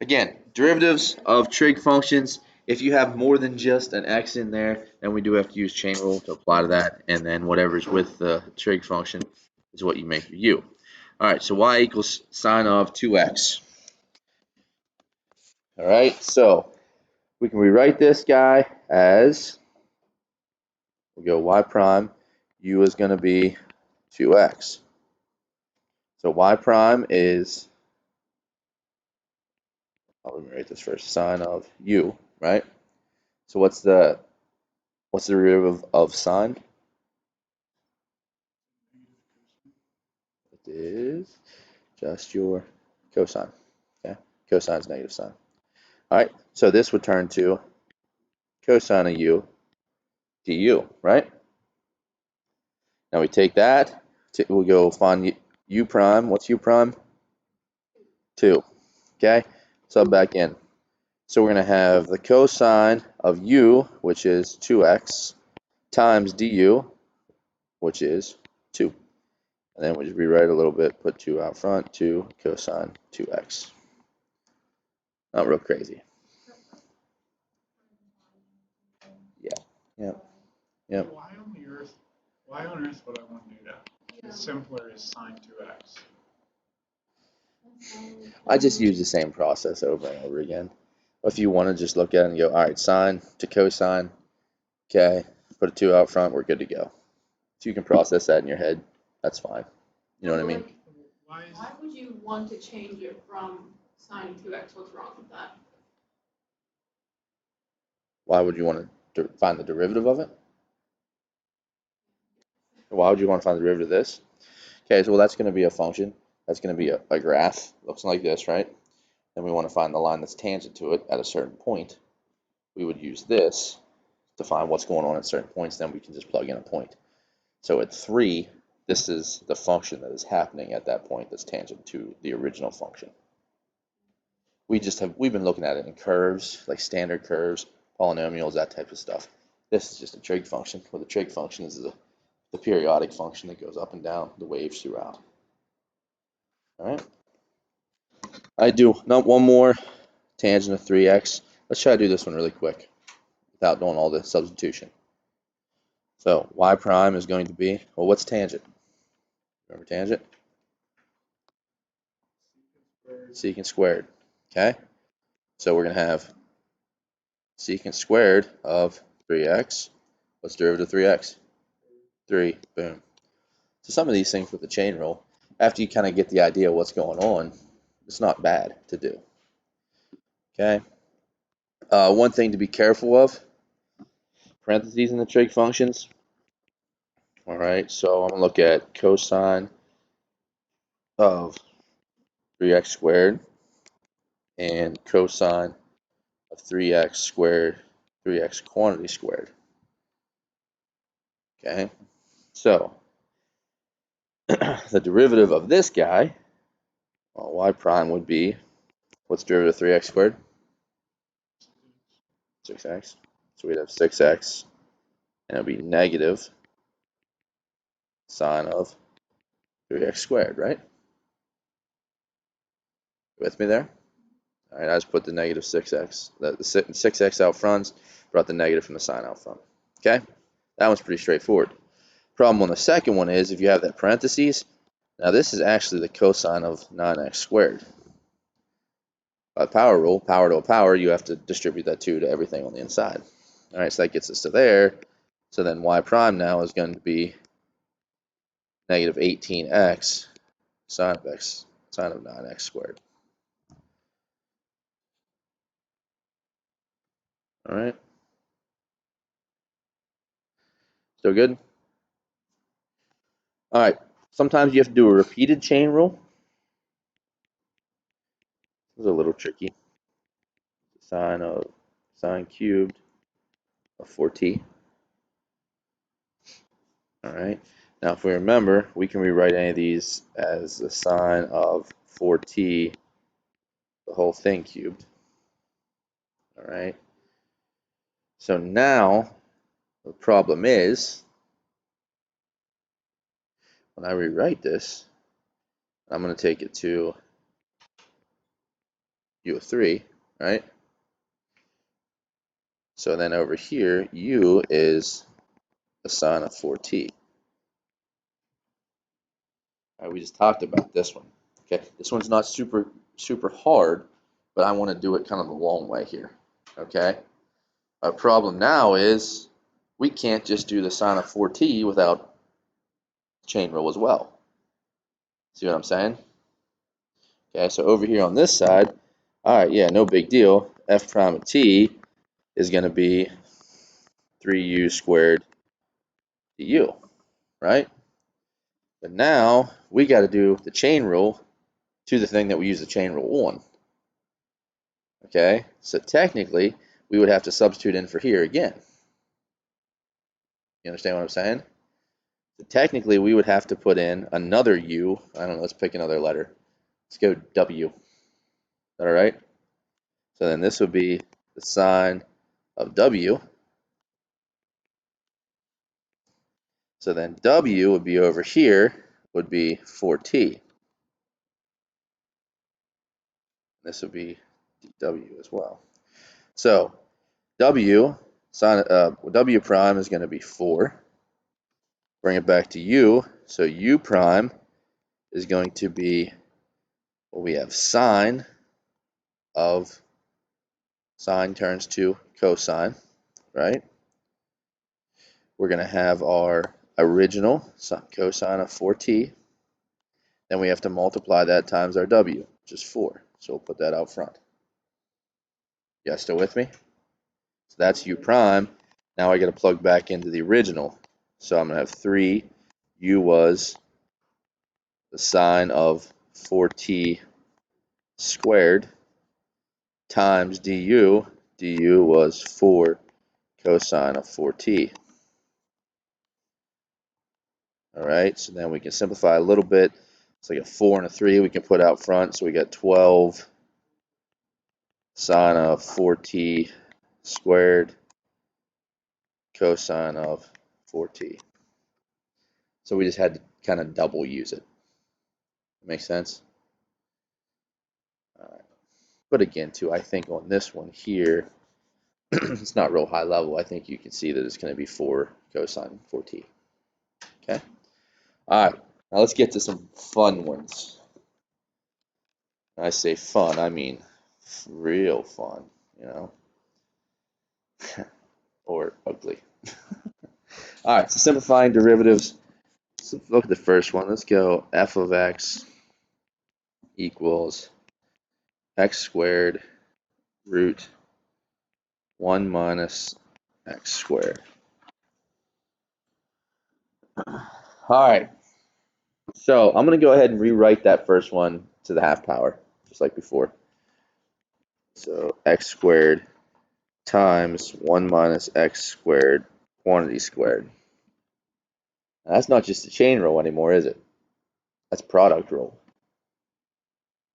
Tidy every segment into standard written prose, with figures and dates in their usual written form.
Again, derivatives of trig functions, if you have more than just an x in there, then we do have to use chain rule to apply to that, and then whatever's with the trig function is what you make your u. All right, so y equals sine of 2x. All right, so we can rewrite this guy as, we go y prime, u is going to be 2x. So y prime is, let me write this first, sine of u, right? So what's the derivative of sine? It is just your cosine. Okay, cosine is negative sine. All right, so this would turn to cosine of u du, right? Now we take that, we'll go find u prime. What's u prime? 2. Okay, sub back in. So we're going to have the cosine of u, which is 2x, times du, which is 2. And then we just rewrite a little bit, put 2 out front, 2 cosine 2x. Not real crazy. Yeah. Yep. Why on earth would I want to do that? It's simpler as sine 2x. I just use the same process over and over again. If you want to just look at it and go, all right, sine to cosine, okay, put a 2 out front, we're good to go. So you can process that in your head, that's fine. You know what I mean? Why would you want to change it from sine 2x? What's wrong with that? Why would you want to find the derivative of it? Why would you want to find the derivative of this? Okay, so well, that's going to be a function. That's going to be a graph. Looks like this, right? Then we want to find the line that's tangent to it at a certain point. We would use this to find what's going on at certain points. Then we can just plug in a point. So at 3, this is the function that is happening at that point that's tangent to the original function. We've been looking at it in curves, like standard curves, polynomials, that type of stuff. This is just a trig function, where the trig function is the periodic function that goes up and down the waves throughout. All right. I do one more tangent of 3x. Let's try to do this one really quick without doing all the substitution. So y prime is going to be, well, what's tangent? Remember tangent? Secant squared. Okay. So we're going to have secant squared of 3x. What's derivative of 3x? 3. Boom. So some of these things with the chain rule, after you kind of get the idea of what's going on, it's not bad to do. Okay. One thing to be careful of, parentheses in the trig functions. All right, so I'm going to look at cosine of 3x squared and cosine of 3x squared, 3x quantity squared. Okay, so the derivative of this guy, well, y prime would be, what's derivative of 3x squared? 6x. So we'd have 6x, and it would be negative sine of 3x squared, right? With me there? All right, I just put the negative 6x, the 6x out front, brought the negative from the sine out front. Okay, that one's pretty straightforward. Problem on the second one is if you have that parentheses, now this is actually the cosine of 9x squared. By the power rule, power to a power, you have to distribute that 2 to everything on the inside. All right, so that gets us to there. So then y prime now is going to be negative 18x sine of 9x squared. All right. Still good? All right. Sometimes you have to do a repeated chain rule. This is a little tricky. Sine cubed of 4t. All right. Now, if we remember, we can rewrite any of these as the sine of 4t, the whole thing cubed. All right. So now the problem is, when I rewrite this, I'm going to take it to u of 3, right? So then over here, u is the sine of 4t. All right, we just talked about this one. Okay, this one's not super hard, but I want to do it kind of the long way here. Okay, our problem now is we can't just do the sine of 4t without chain rule as well. See what I'm saying? Okay, so over here on this side, all right, yeah, no big deal. F prime of t is going to be 3u squared du, right? But now we got to do the chain rule to the thing that we use the chain rule on. Okay, so technically we would have to substitute in for here again. You understand what I'm saying? So technically we would have to put in another u. I don't know, let's pick another letter. Let's go w. Is that all right? So then this would be the sine of w. So then w would be over here, would be 4t. This would be dw as well. So w prime is going to be 4. Bring it back to u. So u prime is going to be, well, we have sine of, sine turns to cosine, right? We're going to have our original cosine of 4t. Then we have to multiply that times our w, which is 4. So we'll put that out front. You guys still with me? So that's u prime. Now I got to plug back into the original. So I'm going to have 3. U was the sine of 4t squared times du. Du was 4 cosine of 4t. All right, so then we can simplify a little bit. It's like a 4 and a 3 we can put out front. So we got 12 sine of 4t squared cosine of 4t. So we just had to kind of double use it. Make sense? All right. But again, too, I think on this one here, it's not real high level. I think you can see that it's going to be 4 cosine 4t. Okay? All right. Now let's get to some fun ones. When I say fun, I mean real fun, you know, or ugly. All right, so simplifying derivatives. So look at the first one. Let's go f of x equals x squared root 1 minus x squared. All right, so I'm going to go ahead and rewrite that first one to the half power, just like before. So x squared times 1 minus x squared quantity squared. Now, that's not just a chain rule anymore, is it? That's product rule.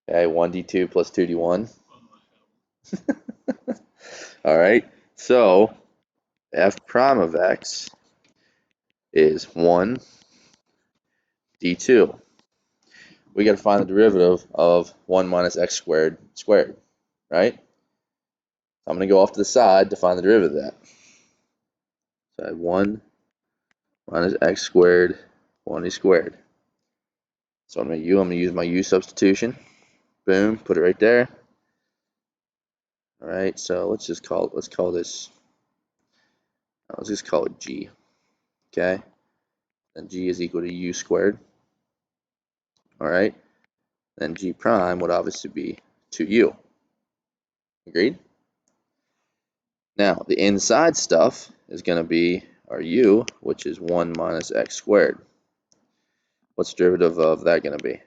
Okay, 1d2 plus 2d1. All right, so f prime of x is 1 d2. We got to find the derivative of 1 minus x squared squared, right? So I'm going to go off to the side to find the derivative of that. So I have 1 minus x squared quantity squared. So I'm going to use my u substitution. Boom, put it right there. All right, so let's call it g. Okay, and g is equal to u squared. All right, then g prime would obviously be 2u. Agreed? Now, the inside stuff is going to be our u, which is 1 minus x squared. What's the derivative of that going to be?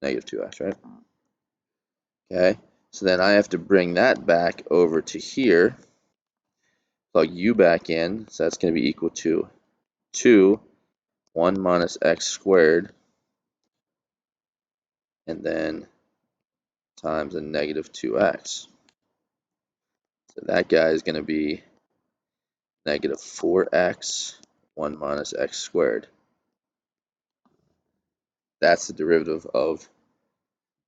Negative 2x, right? Okay, so then I have to bring that back over to here, plug u back in, so that's going to be equal to 2, 1 minus x squared, and then times a negative 2x. So that guy is going to be negative 4x, 1 minus x squared. That's the derivative of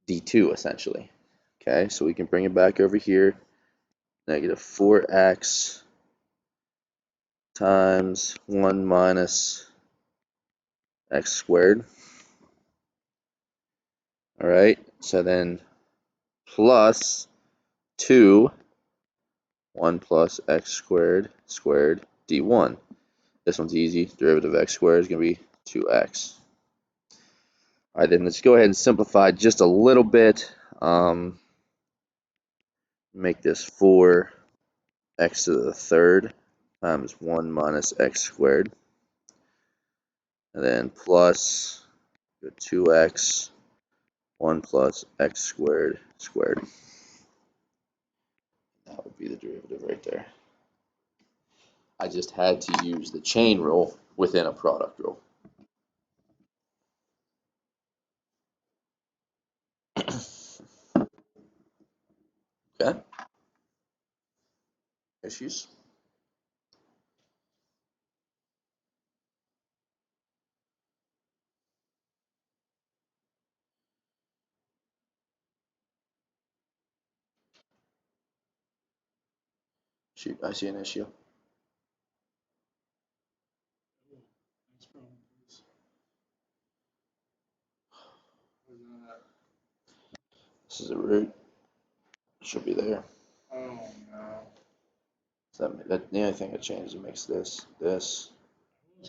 d2 essentially. Okay, so we can bring it back over here. Negative 4x times 1 minus x squared. All right, so then plus 2, 1 plus x squared d1. This one's easy. Derivative of x squared is going to be 2x. All right, then let's go ahead and simplify just a little bit. Make this 4x to the third times 1 minus x squared. And then plus 2x, 1 plus x squared squared. That would be the derivative right there. I just had to use the chain rule within a product rule. Okay? Issues? Shoot, I see an issue. Next problem, please. This is a root. Should be there. Oh no. So that the only thing that changes makes this. I was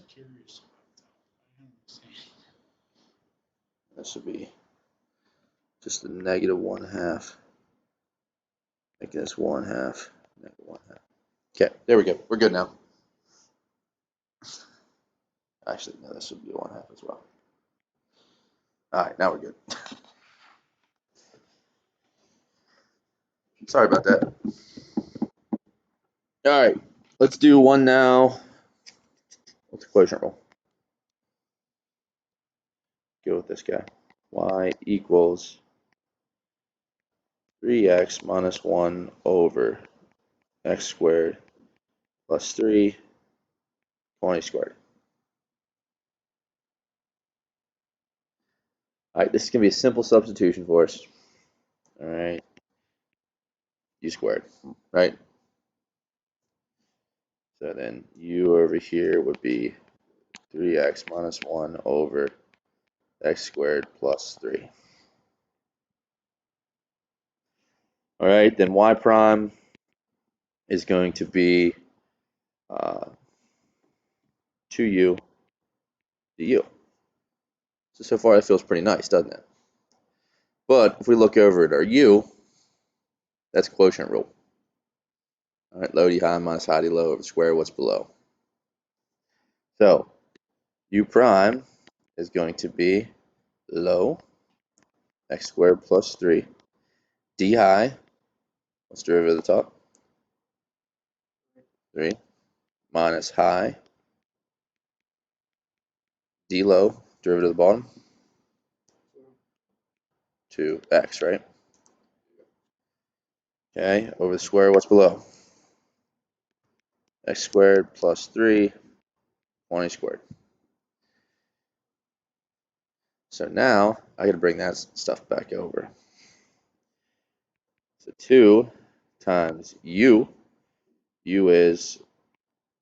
curious about that. I don't understand. This would be just the negative 1/2. Making this 1/2. Negative 1/2. Okay, there we go. We're good now. Actually, no, this would be 1/2 as well. All right, now we're good. Sorry about that. All right, let's do one now. What's the quotient rule? Go with this guy. Y equals 3x minus 1 over x squared plus 3, 20 squared. All right, this is going to be a simple substitution for us. All right, u squared, right? So then u over here would be 3x minus 1 over x squared plus 3. All right, then y prime is going to be 2u du. So far that feels pretty nice, doesn't it? But if we look over at our u, that's quotient rule. All right, low d high minus high d low over the square of what's below. So u prime is going to be low x squared plus 3 d high. What's the derivative of the top? 3 minus high d low, derivative of the bottom, 2x, right? Okay, over the square, what's below? X squared plus 3, 20 squared. So now I got to bring that stuff back over. So 2 times u is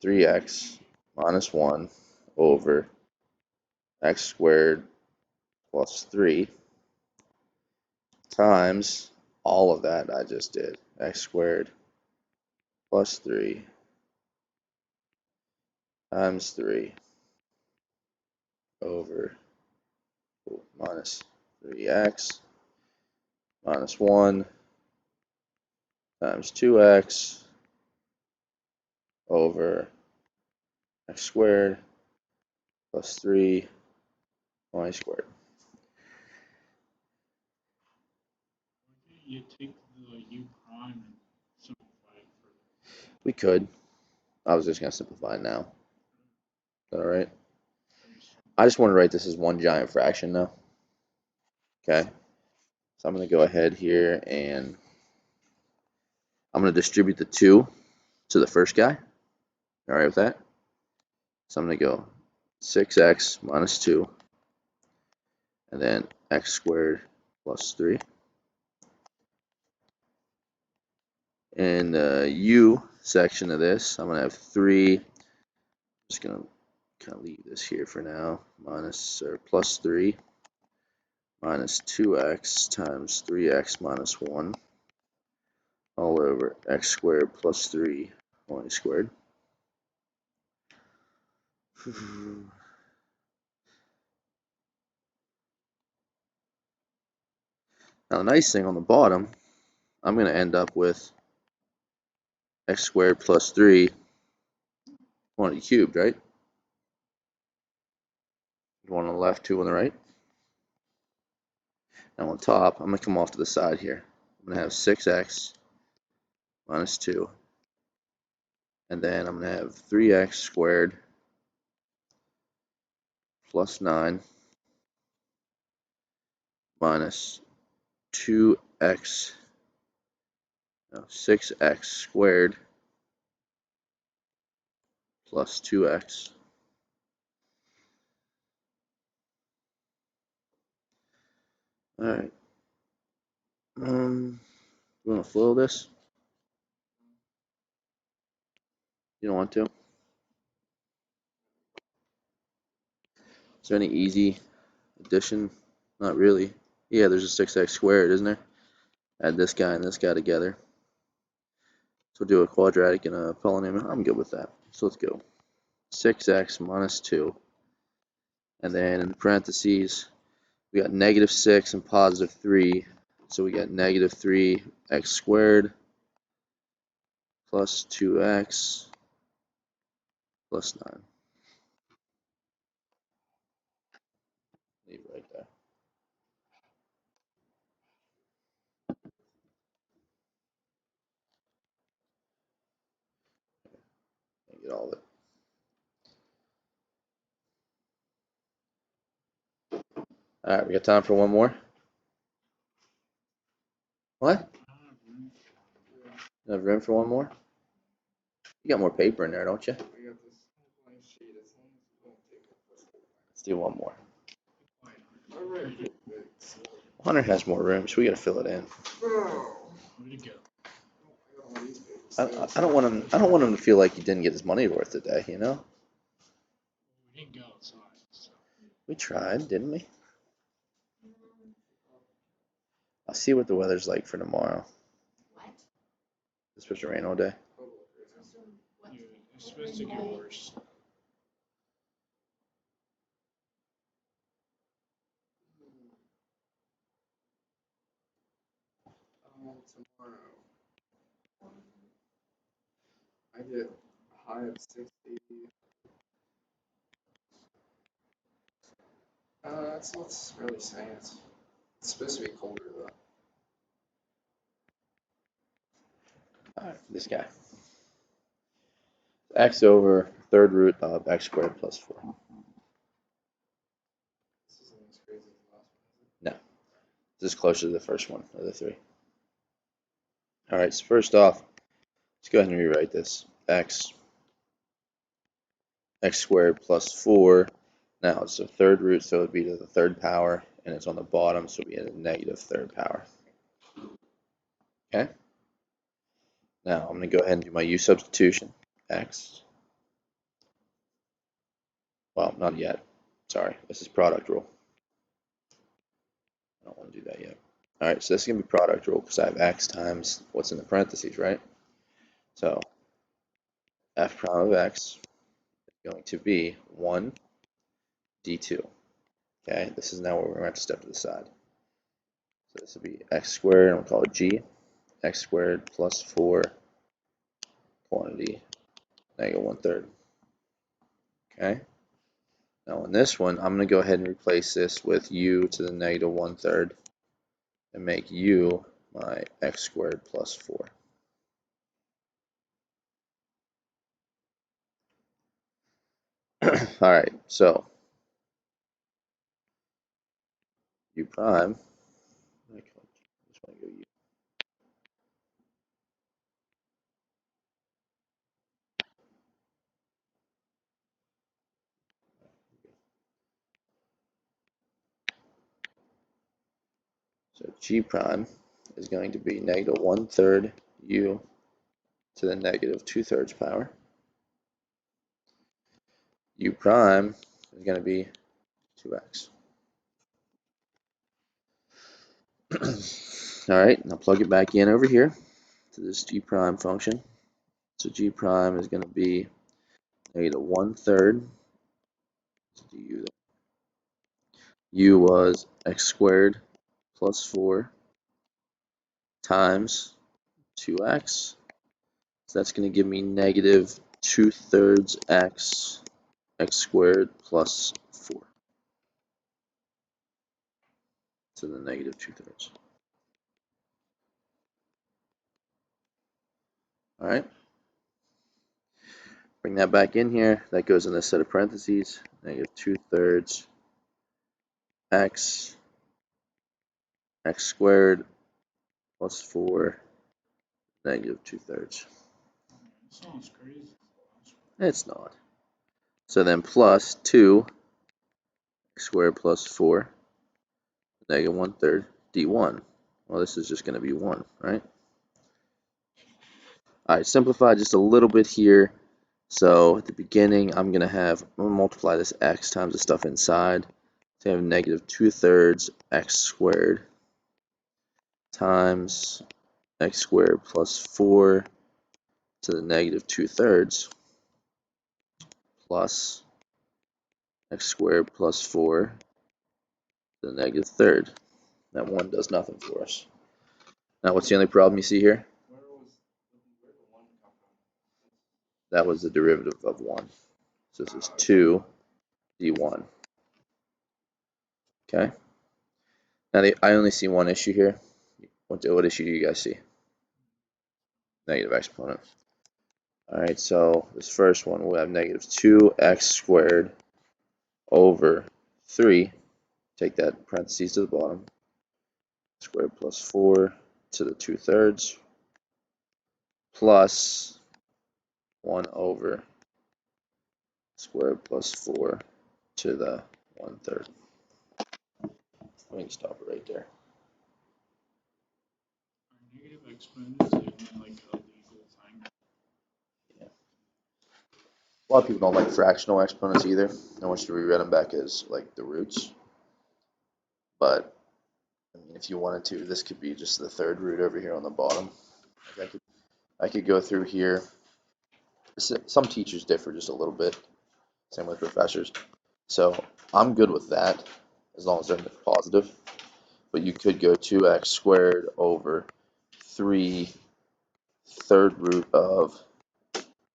3x minus 1 over x squared plus 3 times all of that I just did, x squared plus 3 times 3 over minus 3x minus 1 times 2x over x squared plus 3 y squared. Why can't you take the u prime and simplify it further? We could. I was just going to simplify it now. Is that all right? I just want to write this as one giant fraction now. Okay. So I'm going to go ahead here and I'm going to distribute the 2 to the first guy. All right with that? So I'm going to go 6x minus 2 and then x squared plus 3. In the u section of this, I'm going to have 3. I'm just going to kind of leave this here for now. Minus or plus 3 minus 2x times 3x minus 1 all over x squared plus 3 y squared. Now the nice thing on the bottom, I'm going to end up with x squared plus 3 quantity cubed, right? 1 on the left, 2 on the right. Now on top, I'm going to come off to the side here. I'm going to have 6x minus 2. And then I'm going to have 3x squared plus 9 minus 2x, no, 6x squared plus 2x. All right. You want to FOIL this? You don't want to? Is there any easy addition? Not really. Yeah, there's a 6x squared, isn't there? Add this guy and this guy together. So do a quadratic and a polynomial. I'm good with that. So let's go. 6x minus 2. And then in parentheses, we got negative 6 and positive 3. So we got negative 3x squared plus 2x plus 9. Leave it right there. Get all of it. All right, we got time for one more. What? You have room for one more? You got more paper in there, don't you? Let's do one more. Hunter has more room, so we got to fill it in. I don't want him. I don't want him to feel like he didn't get his money worth today. You know. We didn't go outside. So. We tried, didn't we? I'll see what the weather's like for tomorrow. What? It's supposed to rain all day. Yeah, it's supposed to get worse. Tomorrow, I get a high of 60. That's what's really saying. It's supposed to be colder though. All right, this guy. X over third root of x squared plus 4. This isn't as crazy as the last one, is it? No, this is closer to the first one of the 3. All right, so first off, let's go ahead and rewrite this. X squared plus 4. Now it's the third root, so it would be to the third power, and it's on the bottom, so we had a negative third power. Okay? Now I'm going to go ahead and do my u substitution. X. Well, not yet. Sorry, this is product rule. I don't want to do that yet. All right, so this is going to be product rule because I have x times what's in the parentheses, right? So f prime of x is going to be 1 d2. Okay, this is now where we're going to have to step to the side. So this will be x squared, and we'll call it g. X squared plus 4 quantity negative 1/3. Okay. Now in this one, I'm going to go ahead and replace this with u to the negative 1/3 and make u my x squared plus 4. All right, so u prime. Just want to go u. So g prime is going to be negative 1/3 u to the negative 2/3 power. U prime is going to be 2x. All right, now plug it back in over here to this g prime function. So g prime is going to be negative 1/3 du. U was x squared plus 4 times 2x. So that's going to give me negative 2/3 x squared plus 4 to the negative 2/3. All right. Bring that back in here. That goes in this set of parentheses. Negative 2/3 x squared plus 4 negative 2/3. Sounds crazy. It's not. So then plus 2 x squared plus 4 negative 1/3 d1. Well, this is just going to be 1, right? All right, simplify just a little bit here. So at the beginning, I'm going to multiply this x times the stuff inside. So I have negative 2/3 x squared times x squared plus 4 to the negative 2/3 plus x squared plus 4 to the negative third. That 1 does nothing for us. Now, what's the only problem you see here? Where did 1 come from? That was the derivative of 1. So this is 2 d1. Okay. Now, I only see one issue here. What issue do you guys see? Negative exponent. All right, so this first one, we'll have negative 2x squared over 3. Take that parentheses to the bottom. Squared plus 4 to the 2/3 plus 1 over squared plus 4 to the 1/3. We can stop it right there. Are negative exponents even like a legal thing? Yeah. A lot of people don't like fractional exponents either. I want you to rewrite them back as like the roots. But I mean, if you wanted to, this could be just the third root over here on the bottom. Like I could go through here. Some teachers differ just a little bit. Same with professors. So I'm good with that as long as they're positive. But you could go 2x squared over 3 third root of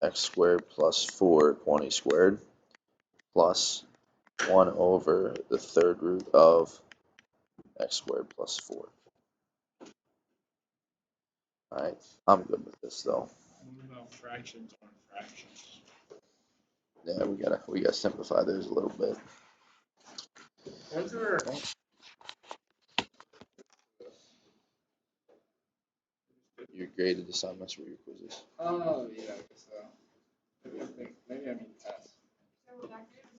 x squared plus 4 quantity squared plus 1 over the third root of x squared plus 4. Alright, I'm good with this though. What about fractions on fractions? Yeah, we gotta simplify those a little bit. When's our Your graded assignments were your quizzes. Oh yeah, I guess